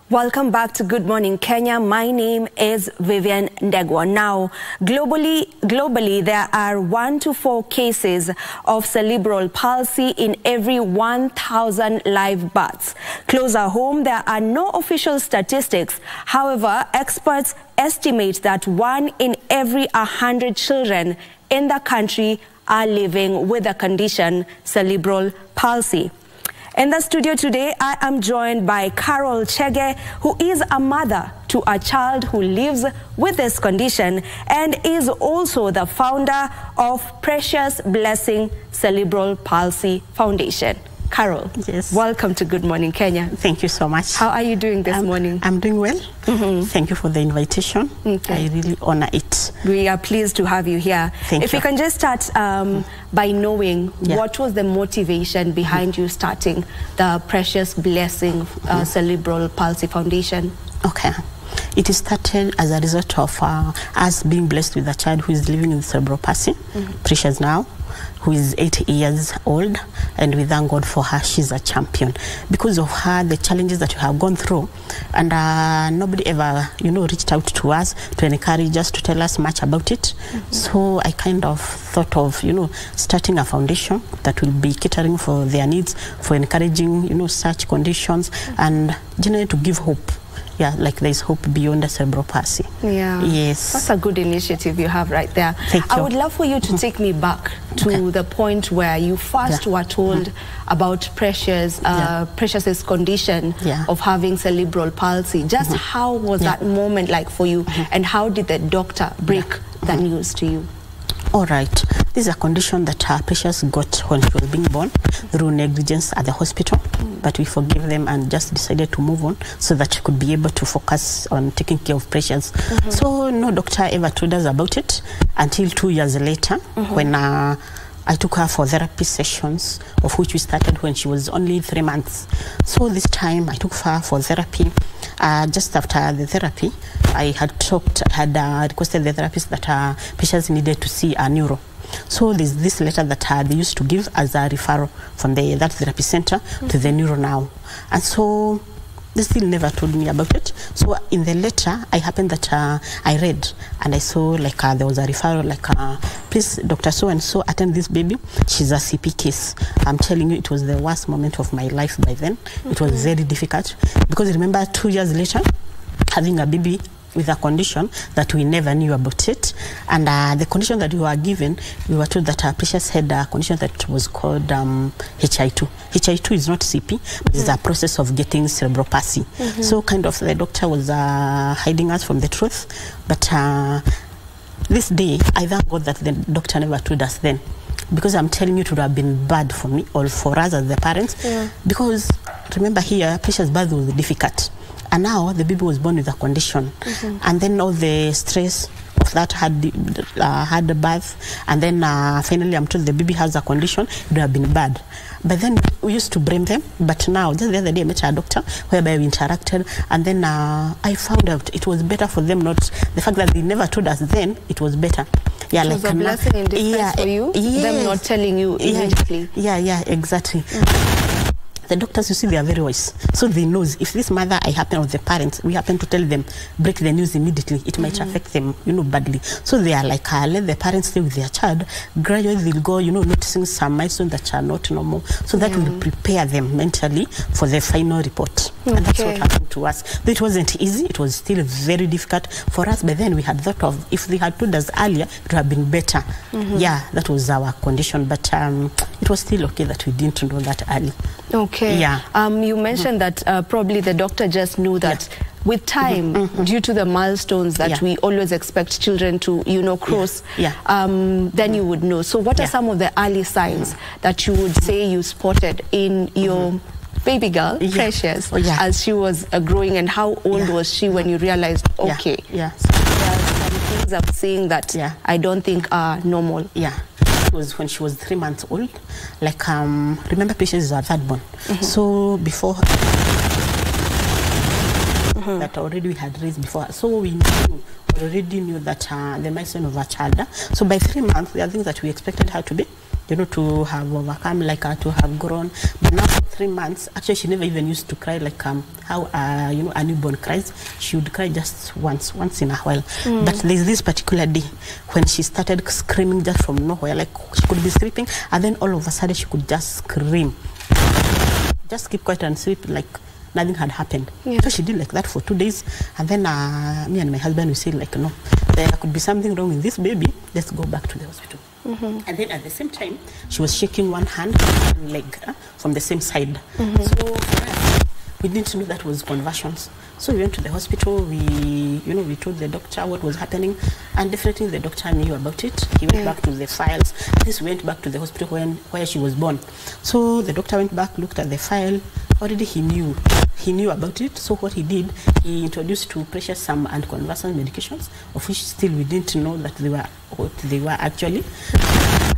Welcome back to Good Morning Kenya. My name is Vivian Ndegwa. Now, globally, there are 1 to 4 cases of cerebral palsy in every 1,000 live births. Closer home, there are no official statistics. However, experts estimate that 1 in every 100 children in the country are living with the condition cerebral palsy. In the studio today, I am joined by Chege, who is a mother to a child who lives with this condition and is also the founder of Precious Blessing Cerebral Palsy Foundation. Carol, yes. Welcome to Good Morning Kenya. Thank you so much. How are you doing this morning? I'm doing well. Thank you for the invitation. I really honor it. We are pleased to have you here. If you can just start by knowing what was the motivation behind you starting the Precious Blessing Cerebral Palsy Foundation? Okay. It started as a result of us being blessed with a child who is living with cerebral palsy, Precious now, who is 8 years old, and we thank God for her. She's a champion. Because of her, the challenges that we have gone through, and nobody ever, reached out to us to encourage us, to tell us much about it. So I kind of thought of, starting a foundation that will be catering for their needs, for encouraging, such conditions, and generally to give hope. Yeah, like there's hope beyond the cerebral palsy. Yeah. Yes. That's a good initiative you have right there. Thank you. I would love for you to take me back to the point where you first were told about Precious's condition of having cerebral palsy. Just how was that moment like for you, and how did the doctor break the news to you? All right. This is a condition that Precious got when she was being born through negligence at the hospital, but we forgave them and just decided to move on so that she could be able to focus on taking care of Precious. So no doctor ever told us about it until 2 years later when I took her for therapy sessions, of which we started when she was only 3 months. So this time I took her for therapy. Just after the therapy, I had requested the therapist that Precious needed to see a neuro. So there's this letter that they used to give as a referral from that therapy center to the neuro now. And so they still never told me about it. So in the letter, I happened that I read, and I saw like there was a referral like, please, Dr. So-and-so, attend this baby. She's a CP case. I'm telling you, it was the worst moment of my life by then. It was very difficult because remember 2 years later, having a baby with a condition that we never knew about it, and the condition that we were given, we were told that Precious had a condition that was called HI2. HI2 is not CP, but it's a process of getting cerebral palsy. So kind of the doctor was hiding us from the truth, but this day I thank God that the doctor never told us then, because I'm telling you, it would have been bad for me or for us as the parents, because remember here, Precious' birth was difficult. And now the baby was born with a condition, and then all the stress of that had the birth, and then finally I'm told the baby has a condition. It would have been bad, but then we used to blame them. But now, just the other day, I met a doctor whereby we interacted, and then I found out it was better for them not. The fact that they never told us then, it was better. Yeah, it was a blessing in disguise for you. Them not telling you immediately. Yeah, exactly. The doctors, you see, they are very wise. So they know if this mother, or the parents, we happen to tell them, break the news immediately, it might affect them, badly. So they are like, let the parents stay with their child. Gradually they'll go, noticing some milestones that are not normal. So that will prepare them mentally for the final report. And that's what happened to us. But it wasn't easy. It was still very difficult for us. But then we had thought of, if they had told us earlier, it would have been better. Yeah, that was our condition. But it was still okay that we didn't know that early. Okay. Yeah. You mentioned that probably the doctor just knew that with time, due to the milestones that we always expect children to, cross, then you would know. So what are some of the early signs that you would say you spotted in your baby girl, Precious, as she was growing, and how old was she when you realized, okay, so there are some things I'm seeing that I don't think are normal? It was when she was 3 months old. Like, remember, Precious is our third born. So before that already we had raised before her. So we already knew that the milestone of our child. So by 3 months, there are things that we expected her to be. to have overcome, like to have grown. But now for 3 months, actually she never even used to cry like how a newborn cries. She would cry just once in a while. But there's this particular day when she started screaming just from nowhere, like she could be sleeping and then all of a sudden she could just scream, just keep quiet and sleep like nothing had happened. So she did like that for 2 days, and then me and my husband, we said like, no, there could be something wrong with this baby, let's go back to the hospital. And then at the same time she was shaking one hand and one leg from the same side. So for us, we didn't know that was convulsions. So we went to the hospital, we told the doctor what was happening, and definitely the doctor knew about it. He went back to the files. At least we went back to the hospital where she was born. So the doctor went back, looked at the file. Already he knew about it. So what he did, he introduced to Precious some anticonvulsant medications, of which still we didn't know that they were what they were actually.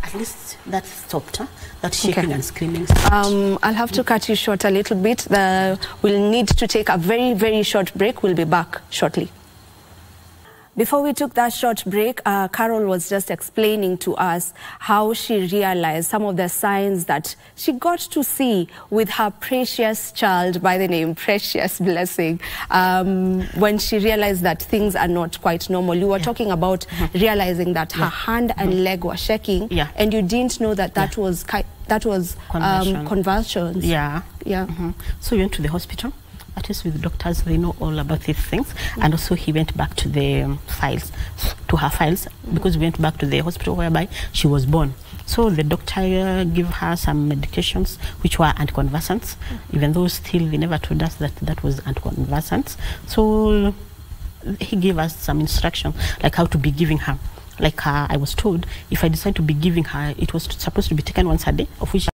At least that stopped, that shaking and screaming stopped. I'll have to cut you short a little bit. We'll need to take a very, very short break. We'll be back shortly. Before we took that short break, Carol was just explaining to us how she realized some of the signs that she got to see with her precious child by the name Precious Blessing, when she realized that things are not quite normal. You were talking about realizing that her hand and leg were shaking, and you didn't know that that was convulsions. So we went to the hospital. At least with the doctors, they know all about these things. And also he went back to the files, to her files, because we went back to the hospital whereby she was born. So the doctor gave her some medications which were anticonvulsants, even though still they never told us that that was anticonvulsants. So he gave us some instruction like how to be giving her. Like I was told, if I decide to be giving her, it was supposed to be taken once a day, of which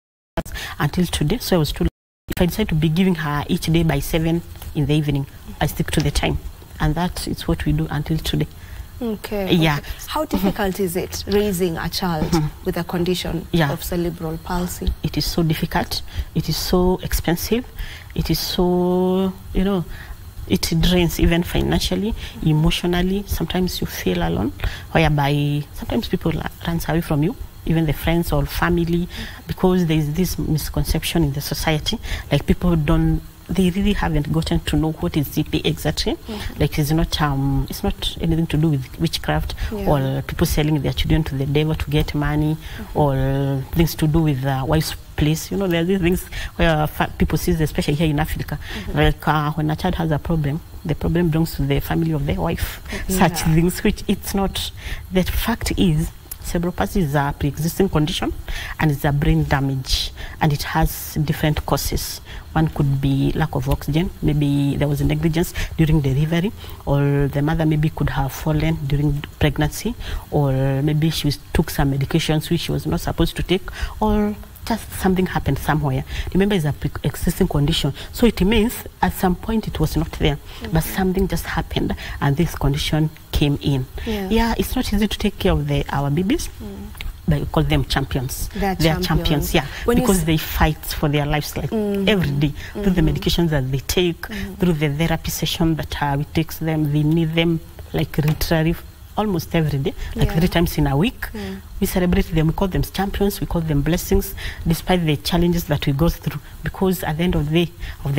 until today. So I was told, if I decide to be giving her each day by 7 in the evening, I stick to the time. And that is what we do until today. Okay. Yeah. Okay. How difficult is it raising a child with a condition of cerebral palsy? It is so difficult. It is so expensive. It is so, it drains even financially, emotionally. Sometimes you feel alone, whereby sometimes people run away from you, even the friends or family, because there is this misconception in the society, like people they really haven't gotten to know what is CP exactly. Like it's not anything to do with witchcraft or people selling their children to the devil to get money or things to do with the wife's place. There are these things where people see, especially here in Africa, like when a child has a problem, the problem belongs to the family of the wife. Such things, which it's not. The fact is, cerebral palsy is a pre-existing condition and it's a brain damage, and it has different causes. One could be lack of oxygen, maybe there was negligence during delivery, or the mother maybe could have fallen during pregnancy, or maybe she took some medications which she was not supposed to take, or just something happened somewhere. Remember, it's a pre-existing condition, so it means at some point it was not there, but something just happened and this condition came in. It's not easy to take care of our babies, but we call them champions. They're champions, because they fight for their lives like every day, through the medications that they take, through the therapy session that we take them. They need them like literally almost every day, like 3 times in a week. We celebrate them, we call them champions, we call them blessings, despite the challenges that we go through, because at the end of the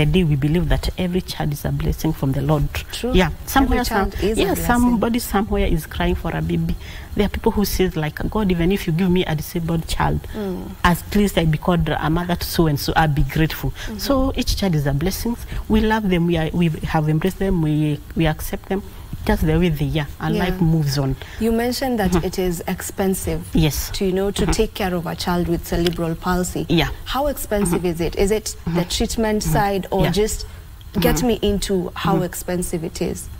day, we believe that every child is a blessing from the Lord. True. Somebody somewhere is crying for a baby. There are people who say like, God, even if you give me a disabled child, at least I be called a mother to so and so, I'll be grateful. So each child is a blessing. We love them, we have embraced them, we accept them just the way they are, and life moves on. You mentioned that it is expensive to take care of a child with cerebral palsy. How expensive is it? Is it the treatment side, or just get me into how expensive it is?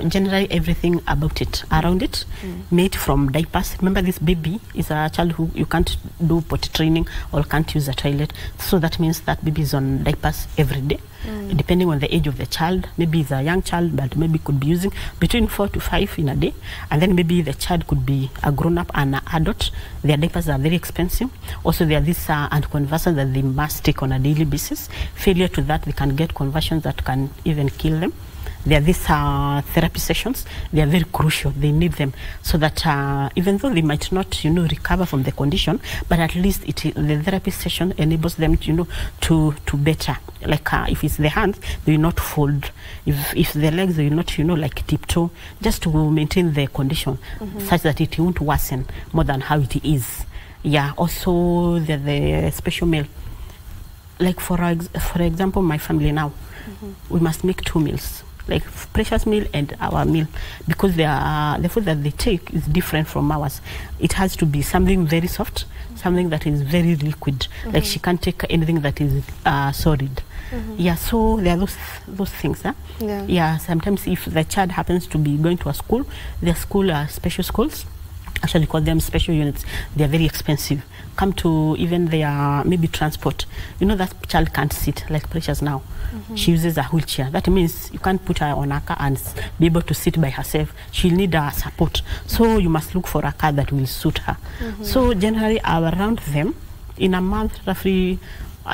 Generally everything about it, around it, made from diapers. Remember, this baby is a child who you can't do potty training or can't use a toilet, so that means that baby is on diapers every day. Depending on the age of the child, maybe it's a young child, but maybe could be using between 4 to 5 in a day, and then maybe the child could be a grown-up and an adult. Their diapers are very expensive. Also, there are these anticonvulsants that they must take on a daily basis. Failure to that, they can get convulsions that can even kill them. there are these therapy sessions. They are very crucial. They need them so that even though they might not, recover from the condition, but at least the therapy session enables them, to better. Like if it's the hands, they will not fold. If the legs, they will not, like tiptoe, just to maintain the condition such that it won't worsen more than how it is. Yeah. Also, the special meal. Like for example, my family now, we must make 2 meals, like Precious meal and our meal, because the food that they take is different from ours. It has to be something very soft, something that is very liquid. Like she can't take anything that is solid. Yeah, so there are those things. Huh? Yeah, sometimes if the child happens to be going to a school, their school are special schools. Actually call them special units. They are very expensive. Come to even their maybe transport. That child can't sit like Precious now. She uses a wheelchair. That means you can't put her on a car and be able to sit by herself. She'll need support. So you must look for a car that will suit her. So generally around them, in a month, roughly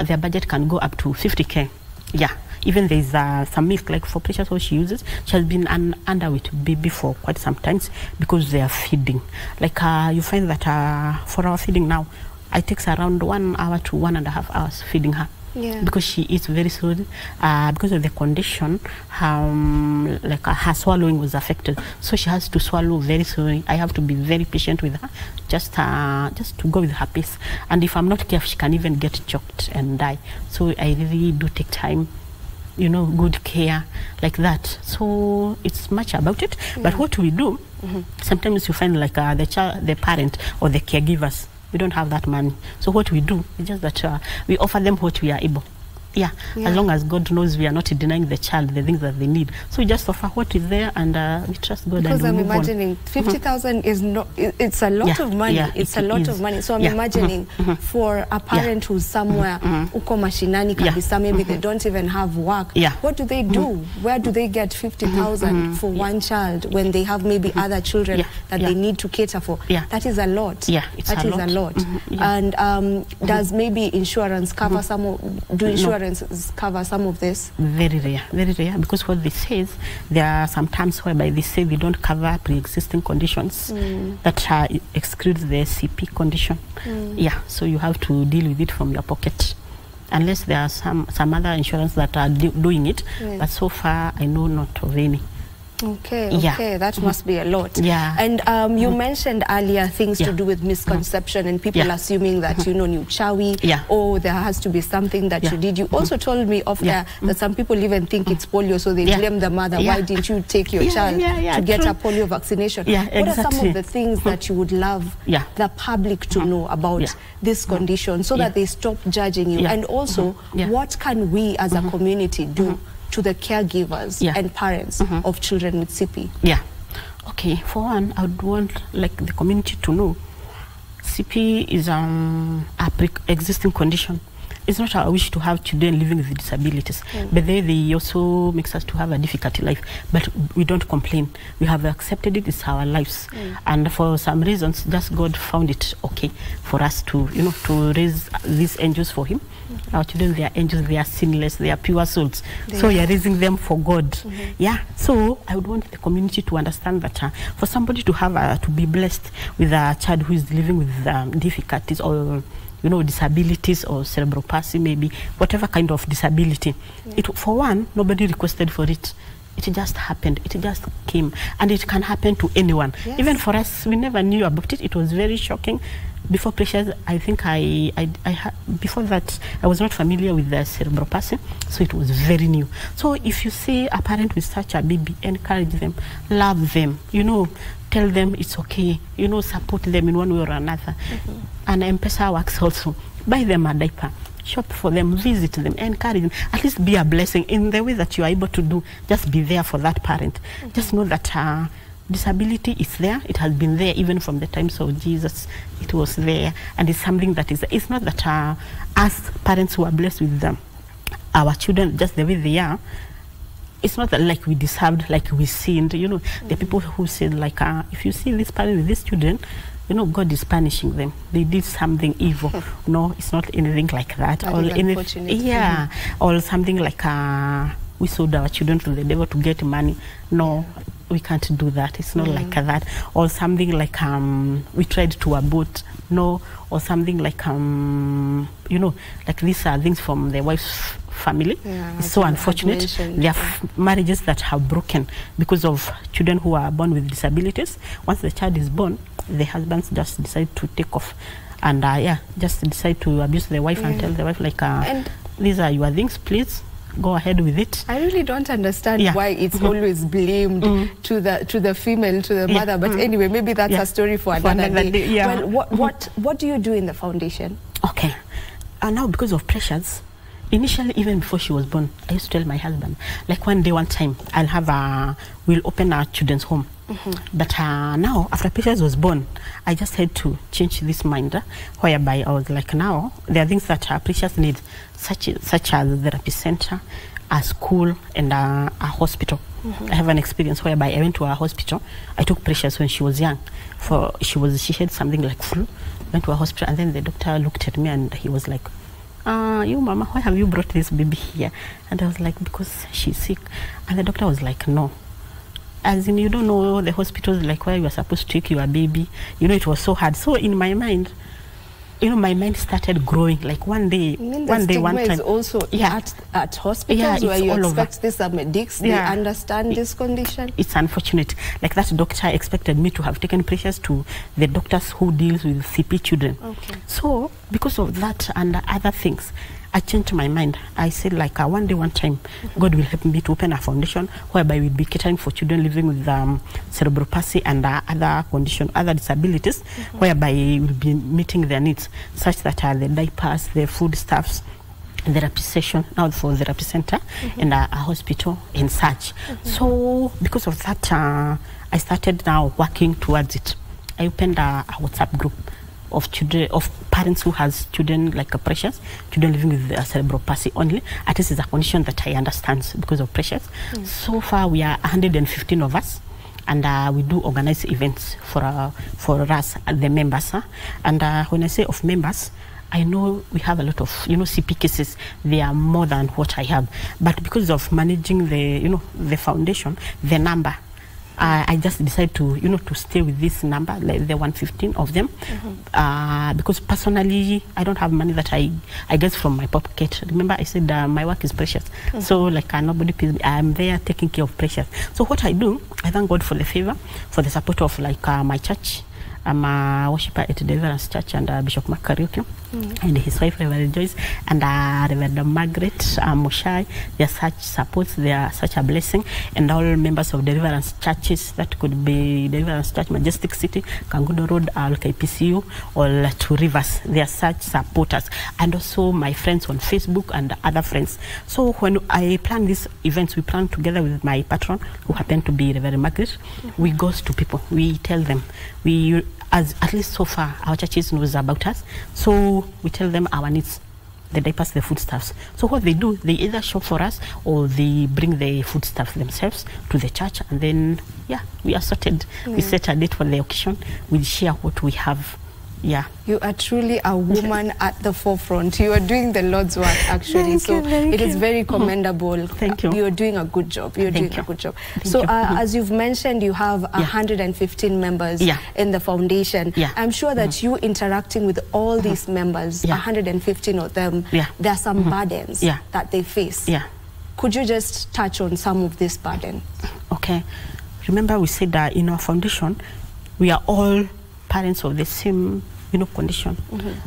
their budget can go up to 50K. Yeah. Even there's some milk, like for Precious, what she uses. She has been underweight baby for quite some times because they are feeding. Like you find that for our feeding now, it takes around 1 hour to 1.5 hours feeding her. Yeah. Because she eats very slowly. Because of the condition, her swallowing was affected, so she has to swallow very slowly. I have to be very patient with her, just to go with her pace. And if I'm not careful, she can even get choked and die. So I really do take time. Good care like that. So it's much about it. But what we do, sometimes you find like the parent or the caregivers, we don't have that money. So what we do is just that we offer them what we are able. Yeah, as long as God knows we are not denying the child the things that they need. So we just offer what is there, and we trust God. Because and I'm imagining 50,000 is not, it's a lot of money. It's a lot of money. So I'm imagining for a parent who's somewhere, uko mashinani kabisa, maybe they don't even have work. What do they do? Where do they get 50,000 for one child when they have maybe other children that they need to cater for? That is a lot. That is a lot. And does maybe insurance cover do insurance cover some of this? Very rare, because what they say is there are some times whereby they say they don't cover pre-existing conditions that excludes the CP condition. Yeah, so you have to deal with it from your pocket, unless there are some other insurance that are doing it. But so far I know not of any. Okay, that must be a lot. And you mentioned earlier things to do with misconception and people assuming that new chawi, or there has to be something that you did. You also told me off air that some people even think it's polio, so they blame the mother. Why didn't you take your child to get a polio vaccination? What are some of the things that you would love the public to know about this condition, so that they stop judging you? And also, what can we as a community do to the caregivers and parents of children with CP? Okay, for one, I would want the community to know CP is a pre-existing condition. It's not our wish to have children living with disabilities, but they also makes us to have a difficult life. But we don't complain. We have accepted it. It's our lives, and for some reasons, just God found it okay for us to to raise these angels for Him. Our children, they are angels. They are sinless. They are pure souls. So we are raising them for God. So I would want the community to understand that for somebody to have to be blessed with a child who is living with difficulties or disabilities or cerebral palsy, maybe whatever kind of disability. For one, nobody requested for it. It just happened. It just came, and it can happen to anyone. Even for us, we never knew about it. It was very shocking. Before Precious, I think before that, I was not familiar with the cerebral palsy, so it was very new. So if you see a parent with such a baby, encourage them, love them, tell them it's okay, support them in one way or another. And M-Pesa works also. Buy them a diaper, shop for them, visit them, encourage them. At least be a blessing in the way that you are able to do. Just be there for that parent. Just know that disability is there. It has been there even from the times of Jesus. It was there, and it's something that is. It's not that us parents who are blessed with them, our children just the way they are. It's not that like we deserved, like we sinned. The people who said if you see this parent with these children, God is punishing them. They did something evil. No, it's not anything like that. Or anything, or something like we sold our children to the devil to get money. No, we can't do that. It's not like that. Or something like we tried to abort. No, or something like you know, like these are things from the wife's family. It's so unfortunate. There are marriages that have broken because of children who are born with disabilities. Once the child is born, the husbands just decide to take off and just decide to abuse the wife and tell the wife like these are your things, please go ahead with it. I really don't understand why it's always blamed to the female, to the mother. But anyway, maybe that's a story for another day. Well, what do you do in the foundation? Okay, now because of pressures, initially even before she was born, I used to tell my husband, like one time, we'll open our children's home. But now, after Precious was born, I just had to change this mind, whereby I was like, now, there are things that Precious needs, such as the therapy center, a school, and a hospital. I have an experience whereby I went to a hospital. I took Precious when she was young. She had something like flu. Went to a hospital, and then the doctor looked at me, and he was like, you mama, why have you brought this baby here? And I was like, because she's sick. And the doctor was like, no. As in, you don't know the hospitals like where you are supposed to take your baby. You know, it was so hard. So in my mind, you know, my mind started growing. Like one time. Is also at hospitals where you expect these medics, they understand this condition. It's unfortunate. Like that doctor expected me to have taken Precious to the doctors who deals with CP children. So because of that and other things, I changed my mind. I said like one time, God will help me to open a foundation whereby we'll be catering for children living with cerebral palsy and other disabilities, whereby we'll be meeting their needs, such that the diapers, the foodstuffs, therapy session, now for therapy center, and a hospital and such. So because of that, I started now working towards it. I opened a WhatsApp group of parents who has children like Precious, children living with cerebral palsy only. At least it's a condition that I understand because of Precious. So far we are 115 of us, and we do organize events for us, the members. And when I say of members, I know we have a lot of, CP cases. They are more than what I have. But because of managing the foundation, the number, I just decided to, to stay with this number, like the 115 of them, because personally, I don't have money that I get from my pocket. Remember, I said my work is Precious. So, like, nobody pays me. I'm there taking care of Precious. So, what I do, I thank God for the favor, for the support of, like, my church. I'm a worshiper at Deliverance Church and Bishop Makarioke and his wife, Reverend Joyce, and Reverend Margaret Moshai. They are such supports, they are such a blessing. And all members of Deliverance Churches, that could be Deliverance Church, Majestic City, Kangundo Road, KPCU, or Two Rivers. They are such supporters. And also my friends on Facebook and other friends. So when I plan these events, we plan together with my patron, who happened to be Reverend Margaret. We go to people, we tell them, at least so far, our churches knows about us. So we tell them our needs, the diapers, the foodstuffs. So what they do, they either shop for us or they bring the foodstuffs themselves to the church, and then we are sorted. We set a date for the occasion. We share what we have. You are truly a woman at the forefront. You are doing the Lord's work, actually. It is very commendable. Thank you. You're doing a good job. You're doing a good job. So as you've mentioned, you have 115 members in the foundation. I'm sure that you interacting with all these members, 115 of them, there are some burdens that they face. Could you just touch on some of these burdens? Okay. Remember, we said that in our foundation, we are all parents of the same condition,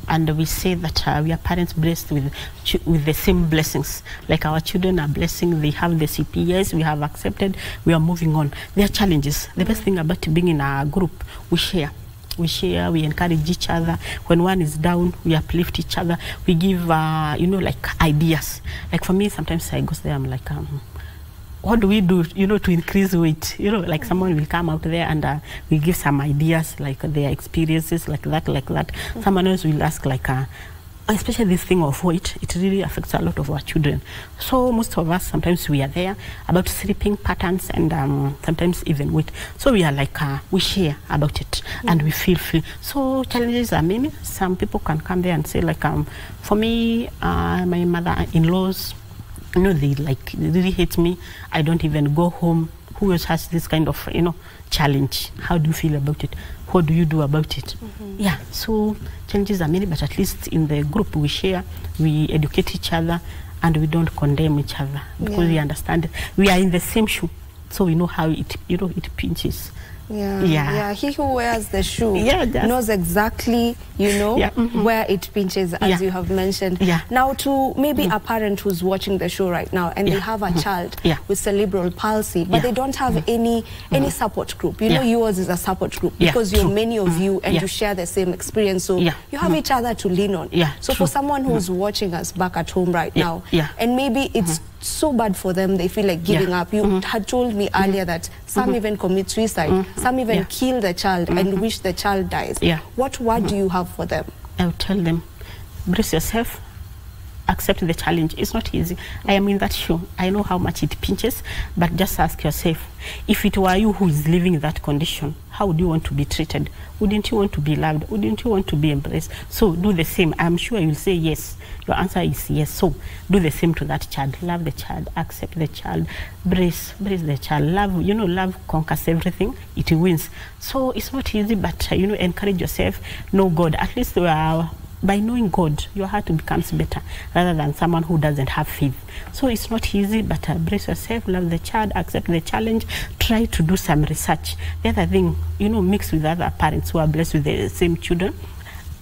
and we say that we are parents blessed with the same blessings. Like our children are blessing, they have the CPS, we have accepted, we are moving on. There are challenges. The best thing about being in a group, we share, we encourage each other. When one is down, we uplift each other. We give like ideas. Like for me, sometimes I go there, I'm like, what do we do, to increase weight? Like someone will come out there and we give some ideas, like their experiences, like that. Someone else will ask, like, especially this thing of weight, it really affects a lot of our children. So most of us, sometimes we are there about sleeping patterns and sometimes even weight. So we are like, we share about it and we feel free. So challenges are many. Some people can come there and say, like, for me, my mother-in-laws, you know, they really hate me. I don't even go home. Who else has this kind of, you know, challenge? How do you feel about it? What do you do about it? Yeah, so challenges are many, but at least in the group we share, we educate each other, and we don't condemn each other, because we understand we are in the same shoe, so we know how it, you know, it pinches. Yeah. He who wears the shoe knows exactly, you know, where it pinches, as you have mentioned. Now, to maybe a parent who's watching the show right now, and they have a child with cerebral palsy, but they don't have any support group. You know, yours is a support group, because you're many of you, and you share the same experience, so you have each other to lean on. So for someone who's watching us back at home right now, and maybe it's so bad for them, they feel like giving up. You had told me earlier that some even commit suicide, some even kill the child and wish the child dies. What word do you have for them? I would tell them, brace yourself, accept the challenge. It's not easy. I am in that shoe. I know how much it pinches, but just ask yourself, if it were you who is living in that condition, how would you want to be treated? Wouldn't you want to be loved? Wouldn't you want to be embraced? So do the same. I'm sure you'll say yes. Your answer is yes. So do the same to that child. Love the child, accept the child, brace the child. Love, you know, love conquers everything. It wins. So it's not easy, but you know, encourage yourself. Know God. At least by knowing God, your heart becomes better, rather than someone who doesn't have faith. So it's not easy, but brace yourself, love the child, accept the challenge, try to do some research. The other thing, you know, mix with other parents who are blessed with the same children.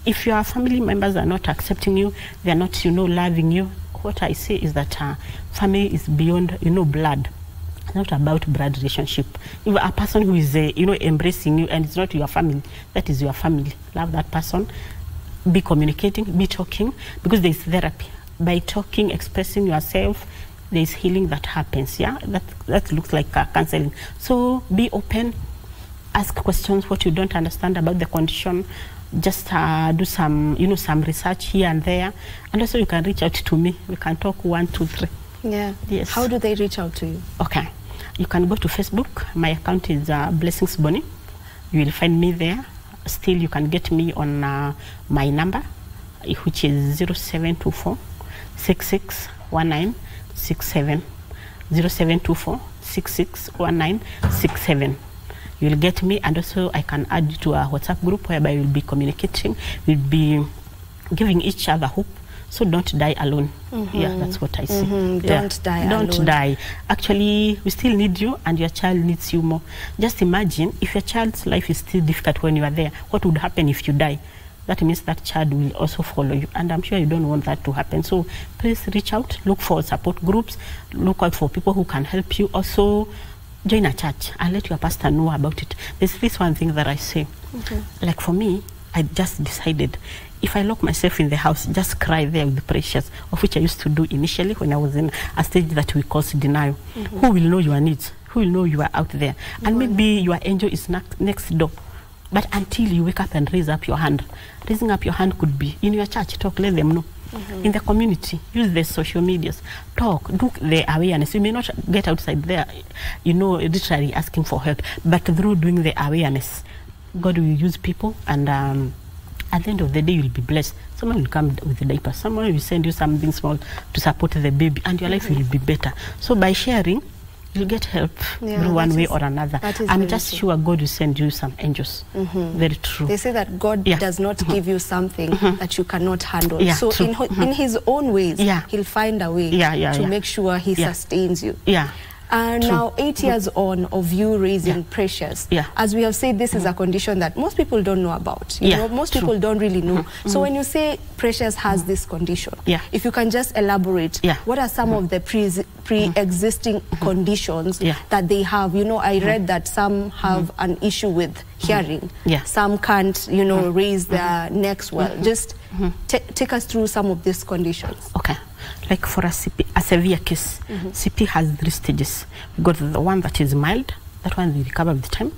If your family members are not accepting you, they are not, you know, loving you, what I say is that family is beyond, you know, blood. It's not about blood relationship. If a person who is, you know, embracing you and it's not your family, that is your family. Love that person. Be communicating, be talking, because there is therapy. By talking, expressing yourself, there is healing that happens. Yeah, that looks like counseling. So be open, ask questions what you don't understand about the condition. Just do some, you know, some research here and there, and also you can reach out to me. We can talk 1, 2, 3. Yeah. Yes. How do they reach out to you? Okay, you can go to Facebook. My account is Blessings Bonnie. You will find me there. Still, you can get me on my number, which is 0724 661967. 0724 661967. You will get me, and also I can add you to a WhatsApp group whereby we'll be communicating, we'll be giving each other hope. So don't die alone. Yeah, that's what I say. Don't die alone. Don't die. Actually, we still need you, and your child needs you more. Just imagine if your child's life is still difficult when you are there. What would happen if you die? That means that child will also follow you, and I'm sure you don't want that to happen. So please reach out, look for support groups, look out for people who can help you. Also, join a church and let your pastor know about it. There's this one thing that I say. Like for me, I just decided, if I lock myself in the house, just cry there with the precious, of which I used to do initially when I was in a stage that we call denial. Who will know your needs? Who will know you are out there? And maybe your angel is next door. But until you wake up and raise up your hand, raising up your hand could be in your church, talk, let them know. In the community, use the social medias, talk, do the awareness. You may not get outside there, you know, literally asking for help, but through doing the awareness, God will use people, and at the end of the day, you'll be blessed. Someone will come with a diaper. Someone will send you something small to support the baby, and your life will be better. So by sharing, you'll get help through one way or another. I'm just sure God will send you some angels. Very true. They say that God does not give you something that you cannot handle. So in his own ways, he'll find a way to make sure he sustains you. Now 8 years on of you raising Precious, as we have said, this is a condition that most people don't know about. You know, most people don't really know. So when you say Precious has this condition, if you can just elaborate, what are some of the pre-existing conditions that they have? You know, I read that some have an issue with hearing. Some can't, you know, raise their necks well. Just take us through some of these conditions. Okay. Like for a severe case, CP has 3 stages. We got the one that is mild. That one we recover with time.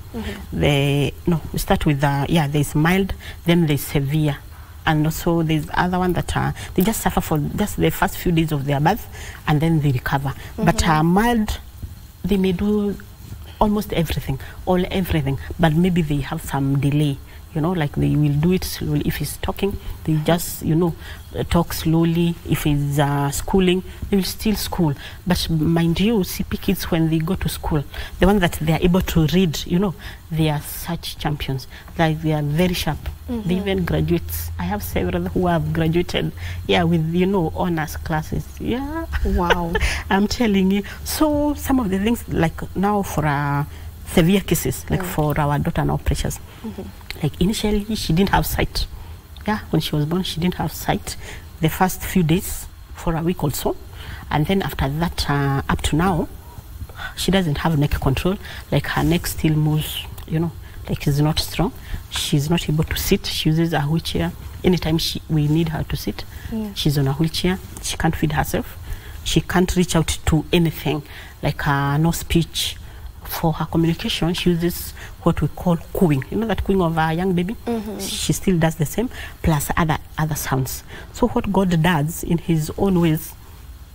We start with there's mild, then there's severe, and also there's other one that they just suffer for just the first few days of their birth, and then they recover. But mild, they may do almost everything, but maybe they have some delay. You know, like they will do it slowly. If he's talking, they just, you know, talk slowly. If he's schooling, they will still school. But mind you, CP kids, when they go to school, the ones that they are able to read, you know, they are such champions. Like, they are very sharp. They even graduate. I have several who have graduated, with, you know, honors classes. Yeah. Wow. I'm telling you. So some of the things, like now for severe cases, like for our daughter now, Precious, like initially she didn't have sight. Yeah, when she was born, she didn't have sight the first few days, for a week or so. And then after that, up to now, she doesn't have neck control. Like, her neck still moves, you know, like she's not strong. She's not able to sit. She uses a wheelchair. Anytime we need her to sit, she's on a wheelchair. She can't feed herself. She can't reach out to anything, like no speech. For her communication, she uses what we call cooing. You know that cooing of a young baby? She still does the same, plus other sounds. So what God does in his own ways,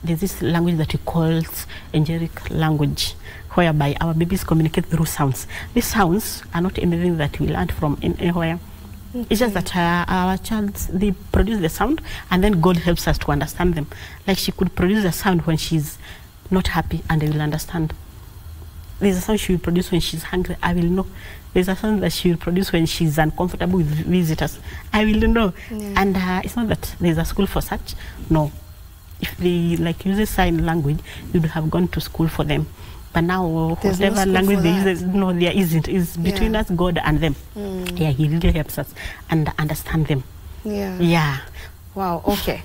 there's this language that he calls angelic language, whereby our babies communicate through sounds. These sounds are not anything that we learned from anywhere. It's just that our child, they produce the sound, and then God helps us to understand them. Like, she could produce a sound when she's not happy, and they will understand. There's a sound she will produce when she's hungry. I will know. There's a sound that she will produce when she's uncomfortable with visitors. I will know. And it's not that there's a school for such. No. If they like use sign language, you would have gone to school for them. But now, there's whatever no language they use, no, there isn't. It's between us, God, and them. Yeah, he really helps us and understand them. Yeah. Wow. Okay.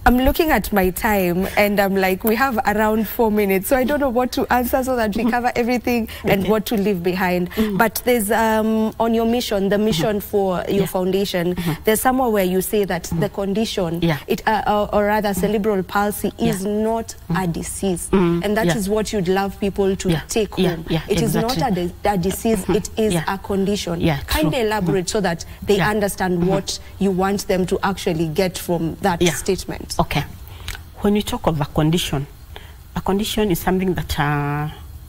I'm looking at my time, and I'm like, we have around 4 minutes, so I don't know what to answer so that we cover everything and what to leave behind. But there's on your mission, the mission for your foundation, there's somewhere where you say that the condition, or rather cerebral palsy, is not a disease, and that is what you'd love people to take home. It is not a disease; it is a condition. Kindly elaborate so that they understand what you want them to actually get from that statement. Okay. When you talk of a condition is something that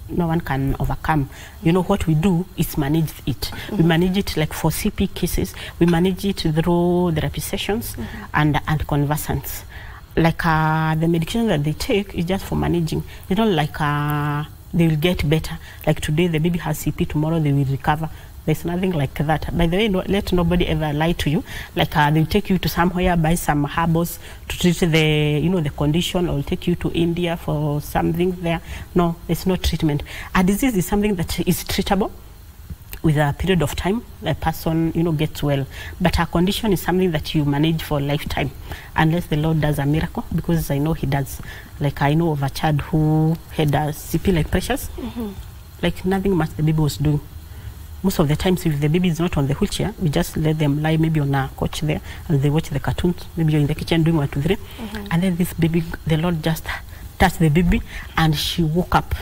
no one can overcome. You know, what we do is manage it. We manage it, like for CP cases, we manage it through therapy sessions and conversants. Like the medication that they take is just for managing. It's not like they will get better. Like today the baby has CP, tomorrow they will recover. There's nothing like that. By the way, let nobody ever lie to you. Like they'll take you to somewhere, buy some herbals to treat the, you know, the condition, or take you to India for something there. No, there's no treatment. A disease is something that is treatable with a period of time. The person, you know, gets well. But a condition is something that you manage for a lifetime, unless the Lord does a miracle, because I know he does. Like I know of a child who had a CP like Precious. Like nothing much the baby was doing. Most of the times, if the baby is not on the wheelchair, we just let them lie maybe on a couch there, and they watch the cartoons. Maybe you're in the kitchen doing 1, 2, 3, and then this baby, the Lord just touched the baby, and she woke up.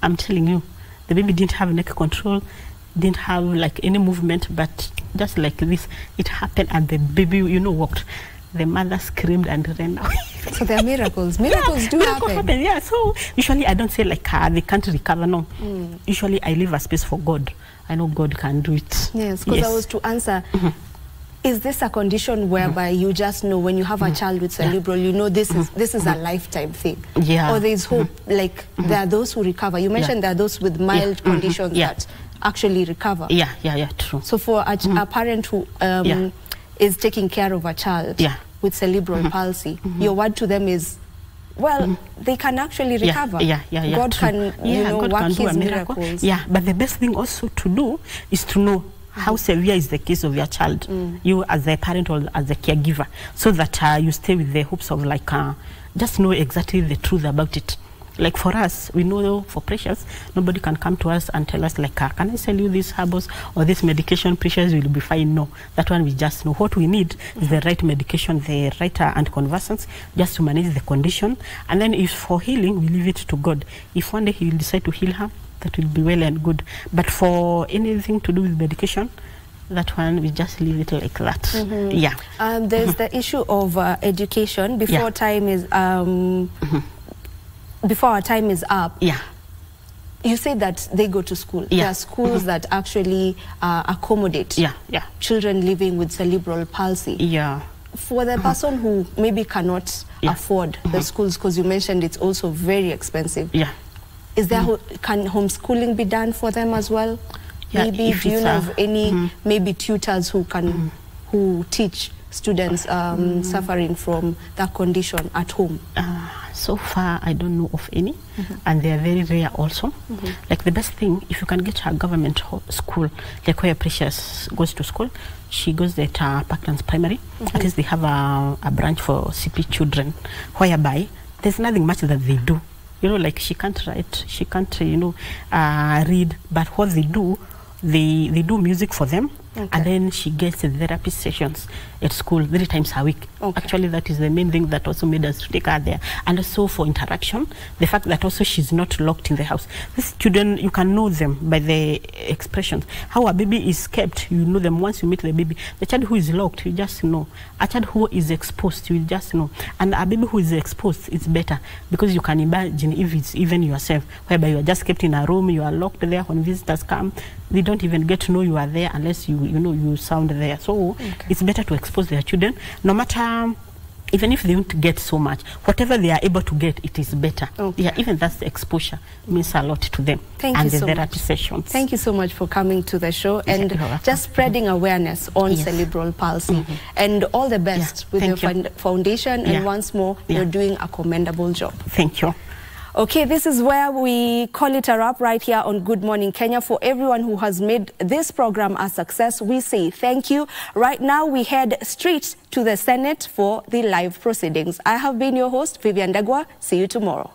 I'm telling you, the baby didn't have neck control, didn't have like any movement, but just like this, it happened, and the baby, you know, walked. The mother screamed and ran away. So there are miracles. Miracles do happen. Yeah. So usually I don't say like they can't recover. No. Usually I leave a space for God. I know God can do it. Yes, because I was to answer, is this a condition whereby you just know when you have a child with cerebral, you know this is a lifetime thing? Or there is hope, like there are those who recover. You mentioned there are those with mild conditions that actually recover. True. So for a parent who is taking care of a child with cerebral palsy, your word to them is, well, they can actually recover. God can, God work can do his miracles. But the best thing also to do is to know how severe is the case of your child, you as a parent or as a caregiver, so that you stay with the hopes of like, just know exactly the truth about it. Like for us, we know for Precious, nobody can come to us and tell us like, can I sell you these herbals or this medication? Precious will be fine. No, that one we just know. What we need is the right medication, the right anticonvulsants, just to manage the condition. And then if for healing, we leave it to God. If one day he will decide to heal her, that will be well and good. But for anything to do with medication, that one we just leave it like that. There's the issue of education before time is before our time is up. You say that they go to school. Yeah. There are schools that actually accommodate children living with cerebral palsy. Yeah. For the person who maybe cannot afford the schools, because you mentioned it's also very expensive. Yeah. Is there can homeschooling be done for them as well? Yeah, maybe do you know of any maybe tutors who can who teach students suffering from that condition at home? So far, I don't know of any, and they are very rare also. Like the best thing, if you can get a government school, like where Precious goes to school, she goes at Parklands Primary. At least they have a branch for CP children, whereby there's nothing much that they do. You know, like she can't write, she can't, you know, read, but what they do, they do music for them. And then she gets therapy sessions at school 3 times a week. Actually, that is the main thing that also made us to take her there. And also for interaction, the fact that also she's not locked in the house. These children, you can know them by the expressions. How a baby is kept, you know them once you meet the baby. The child who is locked, you just know. A child who is exposed, you just know. And a baby who is exposed, it's better. Because you can imagine if it's even yourself, whereby you are just kept in a room, you are locked there when visitors come. They don't even get to know you are there unless you sound there. So it's better to expose their children, no matter, even if they don't get so much, whatever they are able to get, it is better. Yeah, even that's the exposure means a lot to them. Thank and you the so therapy much. Sessions. Thank you so much for coming to the show and just spreading awareness on cerebral palsy. And all the best with your foundation. And once more, you're doing a commendable job. Thank you. Okay, this is where we call it a wrap right here on Good Morning Kenya. For everyone who has made this program a success, we say thank you. Right now, we head straight to the Senate for the live proceedings. I have been your host, Vivian Ndegwa. See you tomorrow.